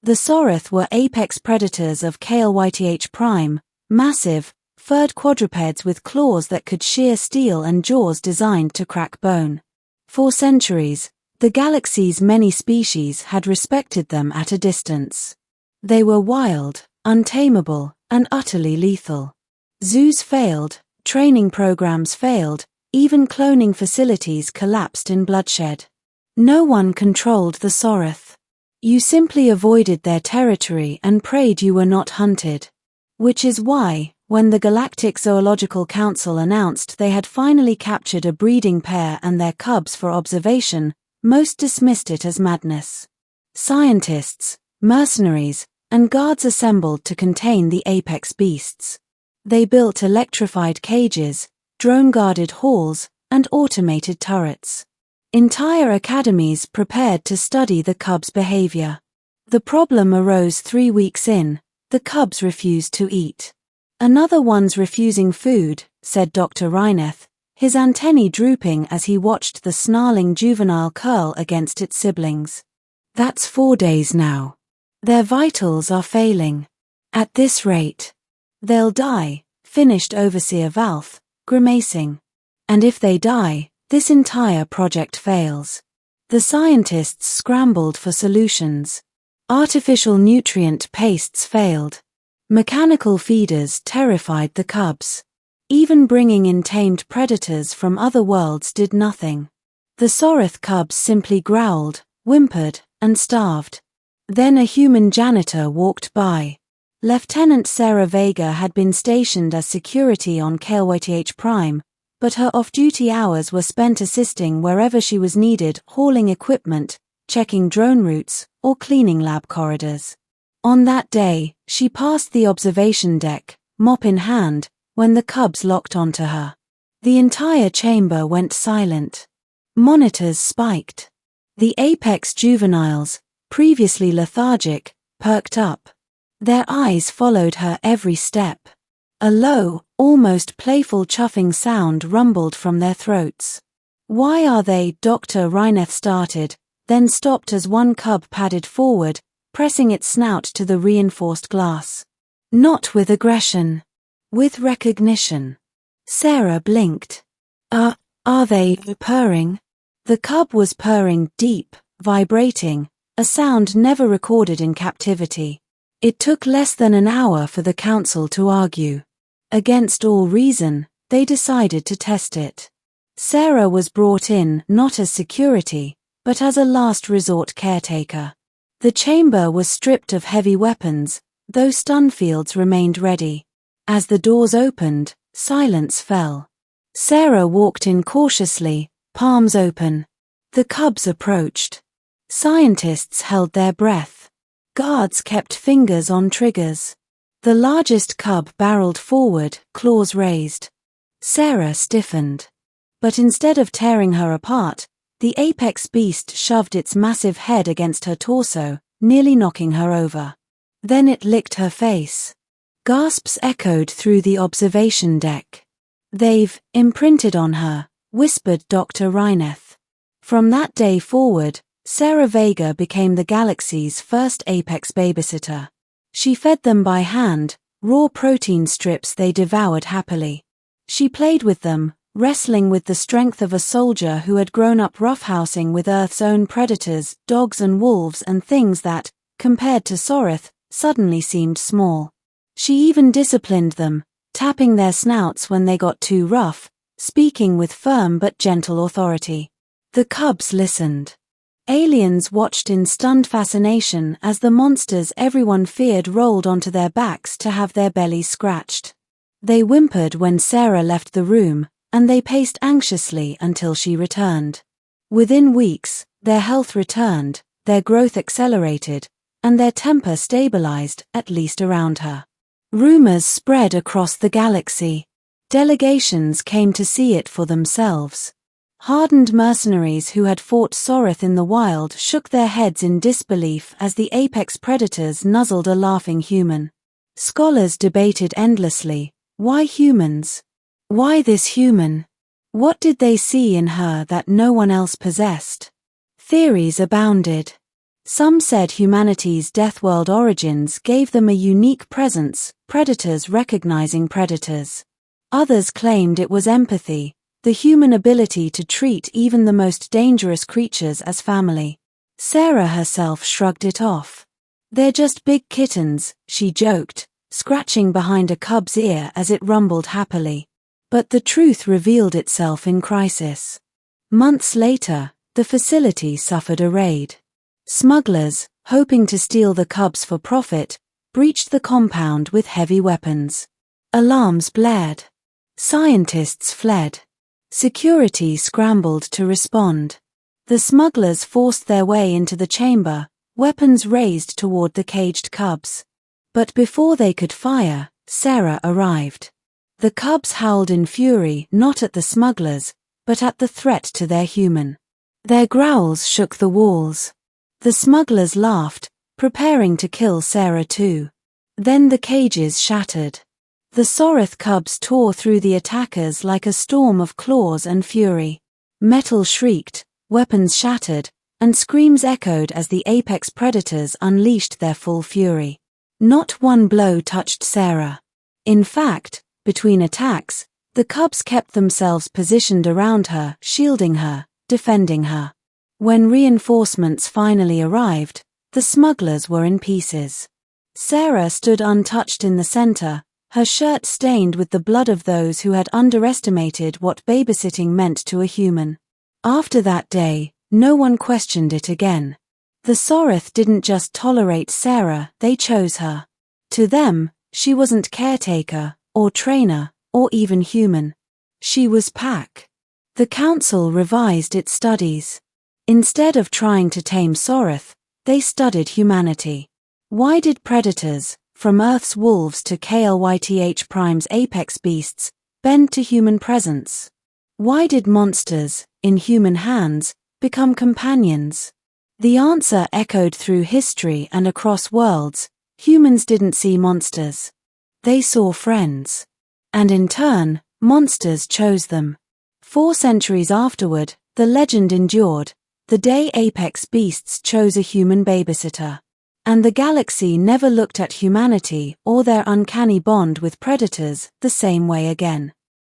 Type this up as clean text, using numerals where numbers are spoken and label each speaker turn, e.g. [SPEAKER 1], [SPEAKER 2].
[SPEAKER 1] The Saurith were apex predators of KLYTH prime, massive, furred quadrupeds with claws that could shear steel and jaws designed to crack bone. For centuries, the galaxy's many species had respected them at a distance. They were wild, untamable, and utterly lethal. Zoos failed, training programs failed, even cloning facilities collapsed in bloodshed. No one controlled the Saurith. You simply avoided their territory and prayed you were not hunted. Which is why, when the Galactic Zoological Council announced they had finally captured a breeding pair and their cubs for observation, most dismissed it as madness. Scientists, mercenaries, and guards assembled to contain the apex beasts. They built electrified cages, drone-guarded halls, and automated turrets. Entire academies prepared to study the cubs' behavior. The problem arose 3 weeks in: the cubs refused to eat. "Another one's refusing food," said Dr. Reineth, his antennae drooping as he watched the snarling juvenile curl against its siblings. "That's 4 days now. Their vitals are failing. At this rate, they'll die," finished Overseer Valth, grimacing. "And if they die, this entire project fails." The scientists scrambled for solutions. Artificial nutrient pastes failed. Mechanical feeders terrified the cubs. Even bringing in tamed predators from other worlds did nothing. The Saurith cubs simply growled, whimpered, and starved. Then a human janitor walked by. Lieutenant Sarah Vega had been stationed as security on KLYTH Prime, but her off-duty hours were spent assisting wherever she was needed, hauling equipment, checking drone routes, or cleaning lab corridors. On that day, she passed the observation deck, mop in hand, when the cubs locked onto her. The entire chamber went silent. Monitors spiked. The apex juveniles, previously lethargic, perked up. Their eyes followed her every step. A low, almost playful chuffing sound rumbled from their throats. "Why are they?" Dr. Reineth started, then stopped as one cub padded forward, pressing its snout to the reinforced glass. "Not with aggression. With recognition." Sarah blinked. Are they purring?" The cub was purring deep, vibrating, a sound never recorded in captivity. It took less than an hour for the council to argue. Against all reason, they decided to test it. Sarah was brought in not as security, but as a last resort caretaker. The chamber was stripped of heavy weapons, though stun fields remained ready. As the doors opened, silence fell. Sarah walked in cautiously, palms open. The cubs approached. Scientists held their breath. Guards kept fingers on triggers. The largest cub barreled forward, claws raised. Sarah stiffened. But instead of tearing her apart, the apex beast shoved its massive head against her torso, nearly knocking her over. Then it licked her face. Gasps echoed through the observation deck. "They've imprinted on her," whispered Dr. Reineth. From that day forward, Sarah Vega became the galaxy's first apex babysitter. She fed them by hand, raw protein strips they devoured happily. She played with them, wrestling with the strength of a soldier who had grown up roughhousing with Earth's own predators, dogs and wolves and things that, compared to Saurith, suddenly seemed small. She even disciplined them, tapping their snouts when they got too rough, speaking with firm but gentle authority. The cubs listened. Aliens watched in stunned fascination as the monsters everyone feared rolled onto their backs to have their bellies scratched. They whimpered when Sarah left the room, and they paced anxiously until she returned. Within weeks, their health returned, their growth accelerated, and their temper stabilized, at least around her. Rumors spread across the galaxy. Delegations came to see it for themselves. Hardened mercenaries who had fought Saurith in the wild shook their heads in disbelief as the apex predators nuzzled a laughing human. Scholars debated endlessly, why humans? Why this human? What did they see in her that no one else possessed? Theories abounded. Some said humanity's death-world origins gave them a unique presence, predators recognizing predators. Others claimed it was empathy, the human ability to treat even the most dangerous creatures as family. Sarah herself shrugged it off. "They're just big kittens," she joked, scratching behind a cub's ear as it rumbled happily. But the truth revealed itself in crisis. Months later, the facility suffered a raid. Smugglers, hoping to steal the cubs for profit, breached the compound with heavy weapons. Alarms blared. Scientists fled. Security scrambled to respond. The smugglers forced their way into the chamber, weapons raised toward the caged cubs. But before they could fire, Sarah arrived. The cubs howled in fury not at the smugglers, but at the threat to their human. Their growls shook the walls. The smugglers laughed, preparing to kill Sarah too. Then the cages shattered. The Soreth cubs tore through the attackers like a storm of claws and fury. Metal shrieked, weapons shattered, and screams echoed as the apex predators unleashed their full fury. Not one blow touched Sarah. In fact, between attacks, the cubs kept themselves positioned around her, shielding her, defending her. When reinforcements finally arrived, the smugglers were in pieces. Sarah stood untouched in the center, her shirt stained with the blood of those who had underestimated what babysitting meant to a human. After that day, no one questioned it again. The Soreth didn't just tolerate Sarah, they chose her. To them, she wasn't caretaker, or trainer, or even human. She was pack. The council revised its studies. Instead of trying to tame Soreth, they studied humanity. Why did predators, from Earth's wolves to KLYTH Prime's apex beasts, bend to human presence? Why did monsters, in human hands, become companions? The answer echoed through history and across worlds. Humans didn't see monsters. They saw friends. And in turn, monsters chose them. 4 centuries afterward, the legend endured, the day apex beasts chose a human babysitter. And the galaxy never looked at humanity or their uncanny bond with predators the same way again.